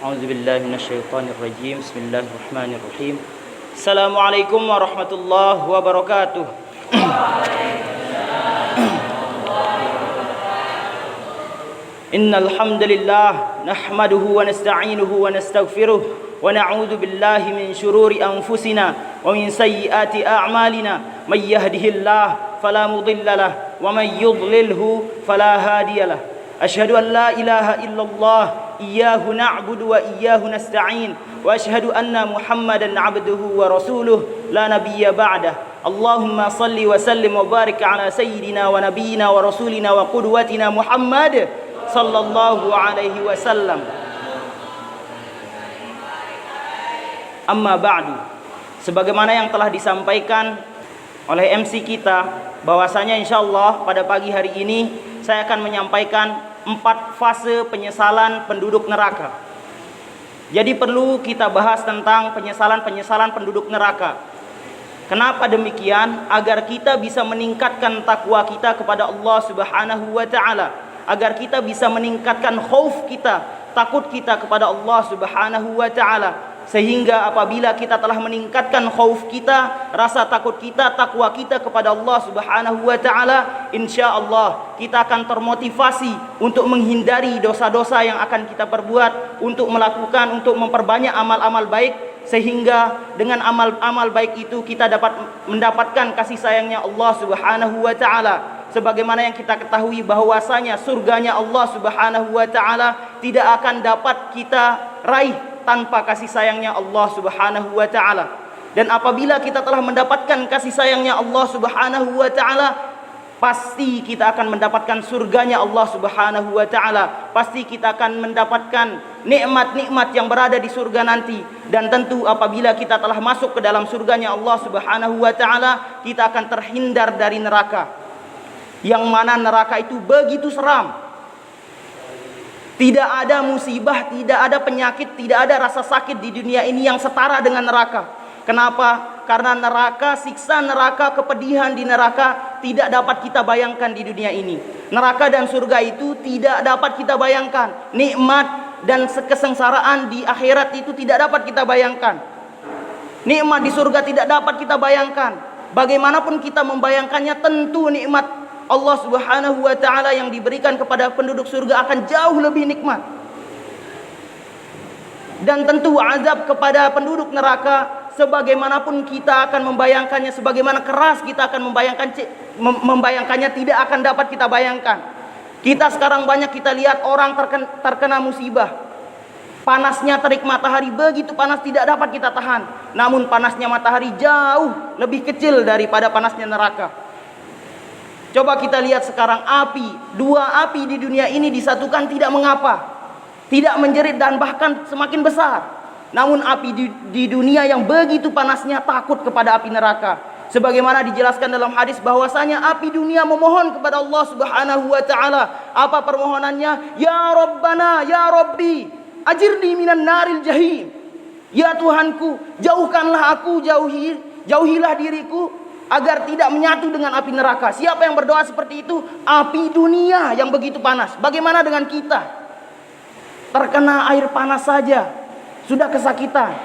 أعوذ بالله من الشيطان الرجيم بسم الله الرحمن الرحيم السلام عليكم ورحمة الله وبركاته إن الحمد لله نحمده ونستعينه ونستغفره ونعوذ بالله من شرور أنفسنا ومن سيئات أعمالنا من يهده الله فلا مضل له ومن يضلله فلا هادي له أشهد أن لا إله إلا الله إياه نعبد وإياه نستعين وأشهد أن محمدا عبده ورسوله لا نبي بعده اللهم صل وسلم وبارك على سيدنا ونبينا ورسولنا وقدوتنا محمد صلى الله عليه وسلم Amma ba'du. Sebagaimana yang telah disampaikan oleh MC kita, bahwasanya insyaallah pada pagi hari ini saya akan menyampaikan 4 fase penyesalan penduduk neraka. Jadi perlu kita bahas tentang penyesalan penduduk neraka. Kenapa demikian? Agar kita bisa meningkatkan takwa kita kepada Allah Subhanahu wa taala, agar kita bisa meningkatkan khauf kita, takut kita kepada Allah Subhanahu wa taala. Sehingga apabila kita telah meningkatkan khauf kita, rasa takut kita, takwa kita kepada Allah Subhanahu wa taala, insyaallah kita akan termotivasi untuk menghindari dosa-dosa yang akan kita perbuat, untuk memperbanyak amal-amal baik, sehingga dengan amal-amal baik itu kita dapat mendapatkan kasih sayangnya Allah Subhanahu wa taala. Sebagaimana yang kita ketahui bahwasanya surganya Allah Subhanahu wa taala tidak akan dapat kita raih tanpa kasih sayangnya Allah Subhanahu wa taala. Dan apabila kita telah mendapatkan kasih sayangnya Allah Subhanahu wa taala, pasti kita akan mendapatkan surganya Allah Subhanahu wa taala. Pasti kita akan mendapatkan nikmat-nikmat yang berada di surga nanti. Dan tentu apabila kita telah masuk ke dalam surganya Allah Subhanahu wa taala, kita akan terhindar dari neraka. Yang mana neraka itu begitu seram. Tidak ada musibah, tidak ada penyakit, tidak ada rasa sakit di dunia ini yang setara dengan neraka. Kenapa? Karena neraka, siksa neraka, kepedihan di neraka tidak dapat kita bayangkan di dunia ini. Neraka dan surga itu tidak dapat kita bayangkan. Nikmat dan kesengsaraan di akhirat itu tidak dapat kita bayangkan. Nikmat di surga tidak dapat kita bayangkan. Bagaimanapun kita membayangkannya, tentu nikmat Allah Subhanahu wa taala yang diberikan kepada penduduk surga akan jauh lebih nikmat. Dan tentu azab kepada penduduk neraka, sebagaimanapun kita akan membayangkannya, sebagaimana keras kita akan membayangkannya, tidak akan dapat kita bayangkan. Kita sekarang banyak kita lihat orang terkena musibah. Panasnya terik matahari begitu panas, tidak dapat kita tahan. Namun panasnya matahari jauh lebih kecil daripada panasnya neraka. Coba kita lihat sekarang dua api di dunia ini disatukan tidak mengapa, tidak menjerit dan bahkan semakin besar. Namun api di dunia yang begitu panasnya takut kepada api neraka. Sebagaimana dijelaskan dalam hadis bahwasanya api dunia memohon kepada Allah Subhanahu wa taala. Apa permohonannya? Ya Rabbana, ya Rabbi, ajirni minan naril jahim. Ya Tuhanku, jauhkanlah aku, jauhilah diriku agar tidak menyatu dengan api neraka. Siapa yang berdoa seperti itu? Api dunia yang begitu panas. Bagaimana dengan kita? Terkena air panas saja sudah kesakitan.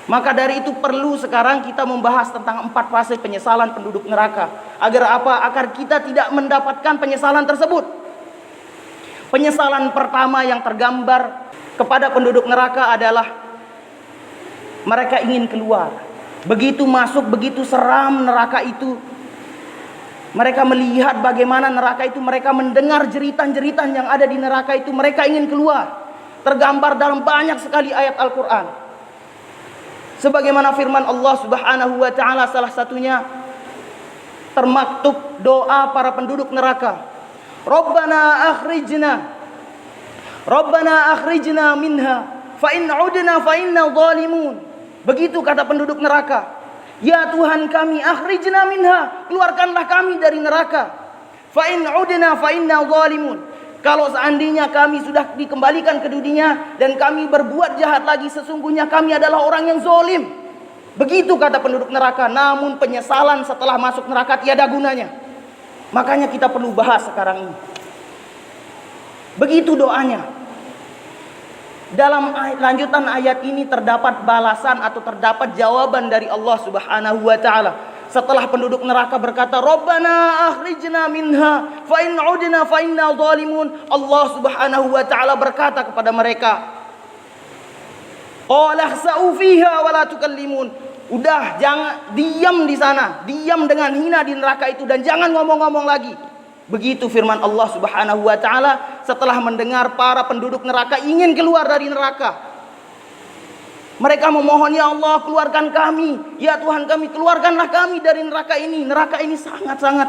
Maka dari itu perlu sekarang kita membahas tentang 4 fase penyesalan penduduk neraka. Agar apa? Agar kita tidak mendapatkan penyesalan tersebut. Penyesalan pertama yang tergambar kepada penduduk neraka adalah mereka ingin keluar. Begitu masuk, begitu seram neraka itu. Mereka melihat bagaimana neraka itu, mereka mendengar jeritan-jeritan yang ada di neraka itu, mereka ingin keluar. Tergambar dalam banyak sekali ayat Al-Quran. Sebagaimana firman Allah Subhanahu wa taala, salah satunya termaktub doa para penduduk neraka. Rabbana akhrijna minha fa in 'udna fa inna zalimun. Begitu kata penduduk neraka. Ya Tuhan kami, akhrijna minha, keluarkanlah kami dari neraka. Fa in 'udna fa inna zalimun. Kalau seandainya kami sudah dikembalikan ke dunia dan kami berbuat jahat lagi, sesungguhnya kami adalah orang yang zalim. Begitu kata penduduk neraka. Namun penyesalan setelah masuk neraka tiada gunanya. Makanya kita perlu bahas sekarang ini. Begitu doanya. Dalam lanjutan ayat ini terdapat balasan atau terdapat jawaban dari Allah Subhanahu wa taala. Setelah penduduk neraka berkata, "Rabbana akhrijna minha fa in 'udna fa inna zalimun." Allah Subhanahu wa taala berkata kepada mereka, "Qala khsa'u fiha wa la tukallimun." Udah, jangan diam di sana, diam dengan hina di neraka itu dan jangan ngomong-ngomong lagi. Begitu firman Allah Subhanahu wa taala setelah mendengar para penduduk neraka ingin keluar dari neraka. Mereka memohon, "Ya Allah, keluarkan kami. Ya Tuhan kami, keluarkanlah kami dari neraka ini." Neraka ini sangat-sangat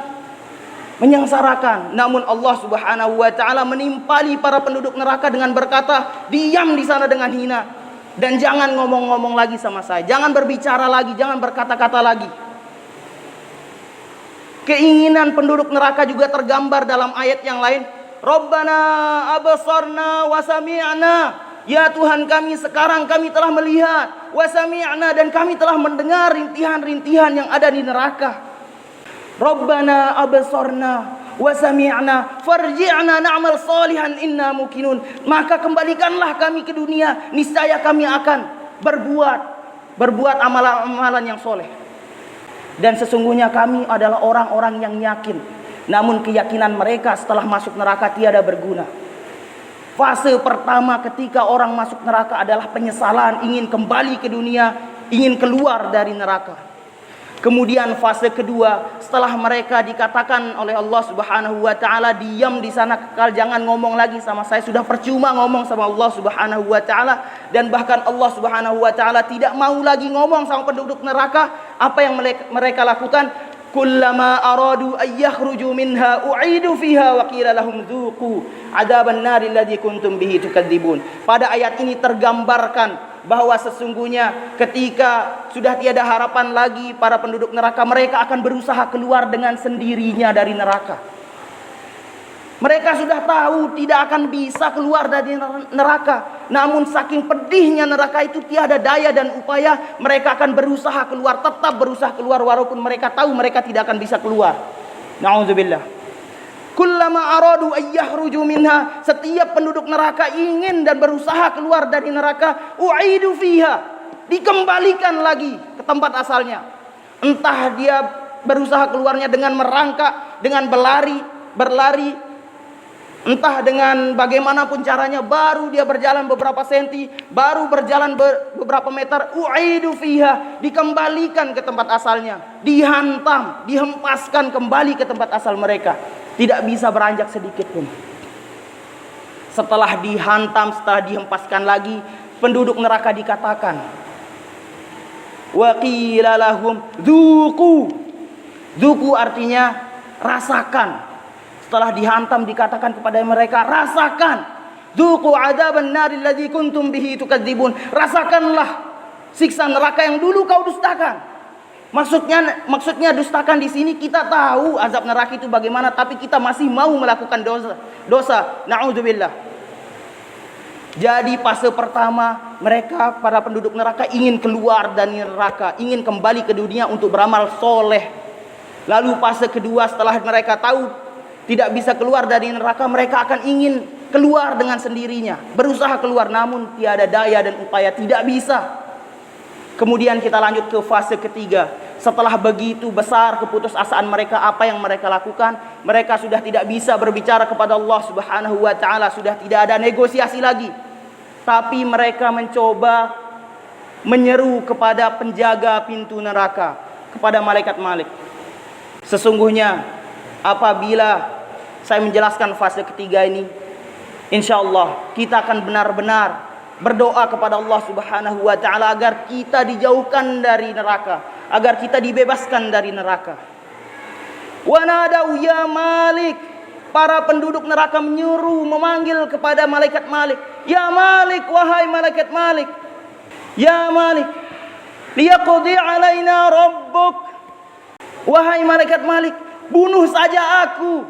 menyengsarakan. Namun Allah Subhanahu wa taala menimpali para penduduk neraka dengan berkata, "Diam di sana dengan hina dan jangan ngomong-ngomong lagi sama saya. Jangan berbicara lagi, jangan berkata-kata lagi." Keinginan penduduk neraka juga tergambar dalam ayat yang lain. Rabbana absarna wa sami'na. Ya Tuhan kami, sekarang kami telah melihat, wa sami'na, dan kami telah mendengar rintihan-rintihan yang ada di neraka. Rabbana absarna wa sami'na farji'na na'mal salihan inna muqinun. Maka kembalikanlah kami ke dunia, niscaya kami akan berbuat amalan-amalan yang soleh. Dan sesungguhnya kami adalah orang-orang yang yakin. Namun keyakinan mereka setelah masuk neraka tiada berguna. Fase pertama ketika orang masuk neraka adalah penyesalan, ingin kembali ke dunia, ingin keluar dari neraka. Kemudian fase kedua, setelah mereka dikatakan oleh Allah Subhanahu wa taala, "Diam di sana kekal, jangan ngomong lagi sama saya." Sudah percuma ngomong sama Allah Subhanahu wa taala, dan bahkan Allah Subhanahu wa taala tidak mau lagi ngomong sama penduduk neraka. Apa yang mereka lakukan? Kullama aradu ay yakhruju minha u'idu fiha wa qila lahum dzuqu adzaban nari alladzi kuntum bihi tukadzibun. Pada ayat ini tergambarkan bahwa sesungguhnya ketika sudah tiada harapan lagi para penduduk neraka, mereka akan berusaha keluar dengan sendirinya dari neraka. Mereka sudah tahu tidak akan bisa keluar dari neraka. Namun saking pedihnya neraka itu, tiada daya dan upaya, mereka akan berusaha keluar, tetap berusaha keluar walaupun mereka tahu mereka tidak akan bisa keluar. Na'udzubillah. Kullama aradu ayyahruju minha, setiap penduduk neraka ingin dan berusaha keluar dari neraka, u'idu fiha, dikembalikan lagi ke tempat asalnya. Entah dia berusaha keluarnya dengan merangkak, dengan berlari, entah dengan bagaimanapun caranya, baru dia berjalan beberapa senti, baru berjalan beberapa meter, u'idu fiha, dikembalikan ke tempat asalnya, dihantam, dihempaskan kembali ke tempat asal mereka. Tidak bisa beranjak sedikit pun. Setelah dihantam, setelah dihempaskan lagi, penduduk neraka dikatakan, wa qila lahum dzuqu. Dzuqu artinya rasakan. Setelah dihantam dikatakan kepada mereka, rasakan. Dzuqu adzaban naril ladzi kuntum bihi tukadzibun. Rasakanlah siksa neraka yang dulu kau dustakan. Maksudnya dustakan di sini, kita tahu azab neraka itu bagaimana, tapi kita masih mau melakukan dosa. Na'udzubillah. Jadi fase pertama, mereka para penduduk neraka ingin keluar dari neraka, ingin kembali ke dunia untuk beramal soleh. Lalu fase kedua, setelah mereka tahu tidak bisa keluar dari neraka, mereka akan ingin keluar dengan sendirinya, berusaha keluar, namun tiada daya dan upaya, tidak bisa. Kemudian kita lanjut ke fase ketiga. Setelah begitu besar keputusasaan mereka, apa yang mereka lakukan? Mereka sudah tidak bisa berbicara kepada Allah Subhanahu wa taala, sudah tidak ada negosiasi lagi. Tapi mereka mencoba menyeru kepada penjaga pintu neraka, kepada malaikat-malik. Sesungguhnya apabila saya menjelaskan fase ketiga ini, insyaallah kita akan benar-benar berdoa kepada Allah Subhanahu wa taala agar kita dijauhkan dari neraka, agar kita dibebaskan dari neraka. Wa nadau ya Malik, para penduduk neraka memanggil kepada malaikat Malik, ya Malik, wahai malaikat Malik, ya Malik, liyaqdi alaina rabbuk, wahai malaikat Malik, bunuh saja aku,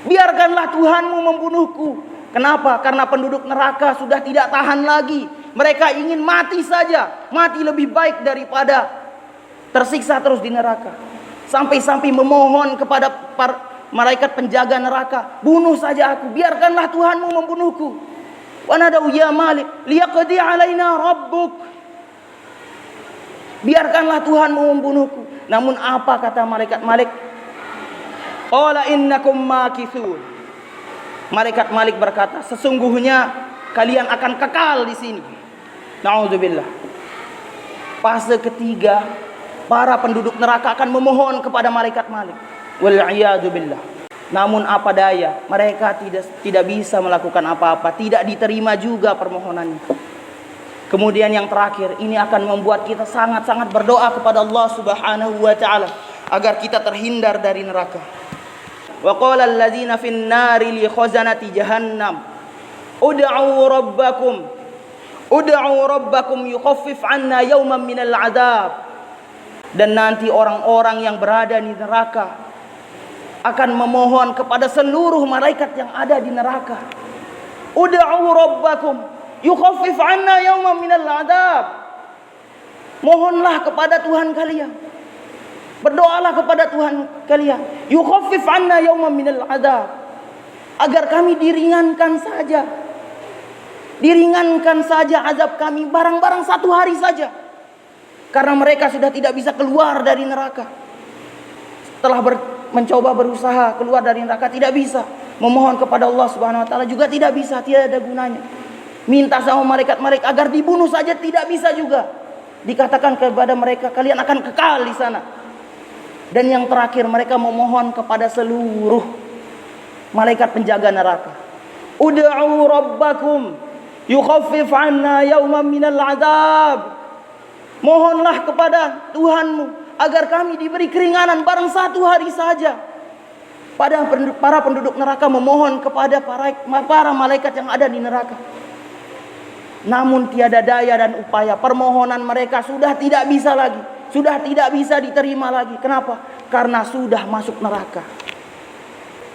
biarkanlah Tuhanmu membunuhku. Kenapa? Karena penduduk neraka sudah tidak tahan lagi. Mereka ingin mati saja. Mati lebih baik daripada tersiksa terus di neraka. Sampai-sampai memohon kepada malaikat penjaga neraka, bunuh saja aku, biarkanlah Tuhanmu membunuhku. Fanadau ya Malik liyaqdi alaina rabbuk. Biarkanlah Tuhanmu membunuhku. Namun apa kata malaikat Malik? Qala innakum makithun. Malaikat Malik berkata, sesungguhnya kalian akan kekal di sini. Na'udzubillah. Fase ketiga, para penduduk neraka akan memohon kepada malaikat Malik. Wal'iyadzubillah. Namun apa daya, mereka tidak bisa melakukan apa-apa, tidak diterima juga permohonannya. Kemudian yang terakhir, ini akan membuat kita sangat-sangat berdoa kepada Allah Subhanahu wa taala agar kita terhindar dari neraka. Wa qala alladzina fin nari li khazanati jahannam ud'u rabbakum yukhaffif 'anna yawman minal 'adzab. Dan nanti orang-orang yang berada di neraka akan memohon kepada seluruh malaikat yang ada di neraka. Ud'u rabbakum yukhaffif 'anna yawman minal 'adzab. Mohonlah kepada Tuhan kalian. Berdoalah kepada Tuhan kalian. Yukhaffif 'anna yawman minal 'adzab. Agar kami diringankan saja. Diringankan saja azab kami barang-barang satu hari saja. Karena mereka sudah tidak bisa keluar dari neraka. Setelah mencoba berusaha keluar dari neraka tidak bisa. Memohon kepada Allah Subhanahu wa taala juga tidak bisa, tidak ada gunanya. Minta sama malaikat-malaikat agar dibunuh saja tidak bisa juga. Dikatakan kepada mereka kalian akan kekal di sana. Dan yang terakhir mereka memohon kepada seluruh malaikat penjaga neraka. Ud'u rabbakum yukhaffif 'anna yawman minal 'adzab. Mohonlah kepada Tuhanmu agar kami diberi keringanan barang satu hari saja. Pada para penduduk neraka memohon kepada para malaikat yang ada di neraka. Namun tiada daya dan upaya, permohonan mereka sudah tidak bisa lagi, sudah tidak bisa diterima lagi. Kenapa? Karena sudah masuk neraka.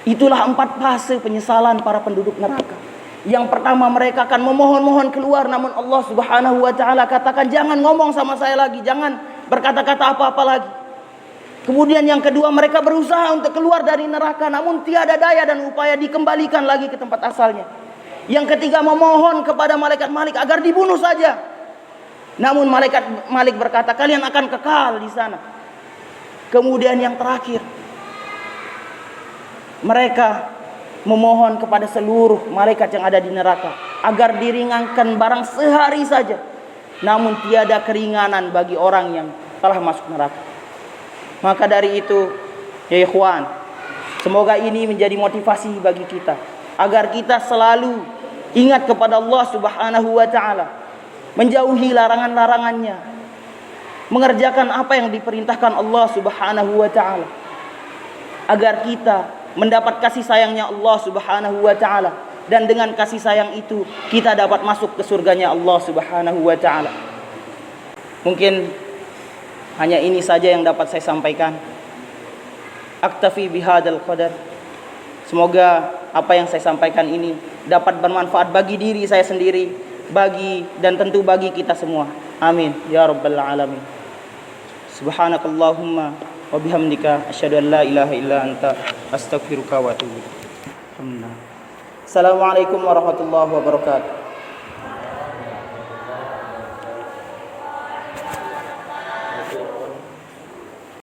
Itulah 4 fase penyesalan para penduduk neraka. Yang pertama, mereka akan memohon-mohon keluar, namun Allah Subhanahu wa taala katakan jangan ngomong sama saya lagi, jangan berkata-kata apa-apa lagi. Kemudian yang kedua, mereka berusaha untuk keluar dari neraka, namun tiada daya dan upaya, dikembalikan lagi ke tempat asalnya. Yang ketiga, memohon kepada malaikat Malik agar dibunuh saja. Namun malaikat Malik berkata, kalian akan kekal di sana. Kemudian yang terakhir, mereka memohon kepada seluruh malaikat yang ada di neraka agar diringankan barang sehari saja. Namun tiada keringanan bagi orang yang telah masuk neraka. Maka dari itu, ya ikhwan, semoga ini menjadi motivasi bagi kita agar kita selalu ingat kepada Allah Subhanahu wa taala, menjauhi larangan-larangannya, mengerjakan apa yang diperintahkan Allah Subhanahu wa taala, agar kita mendapat kasih sayangnya Allah Subhanahu wa taala, dan dengan kasih sayang itu kita dapat masuk ke surganya Allah Subhanahu wa taala. Mungkin hanya ini saja yang dapat saya sampaikan. Aktafi bihadzal qadar. Semoga apa yang saya sampaikan ini dapat bermanfaat bagi diri saya sendiri, dan tentu bagi kita semua. Amin ya rabbal alamin. Subhanakallahumma wa bihamdika asyhadu an la ilaha illa anta astaghfiruka wa atubu ilaik. Assalamualaikum warahmatullahi wabarakatuh.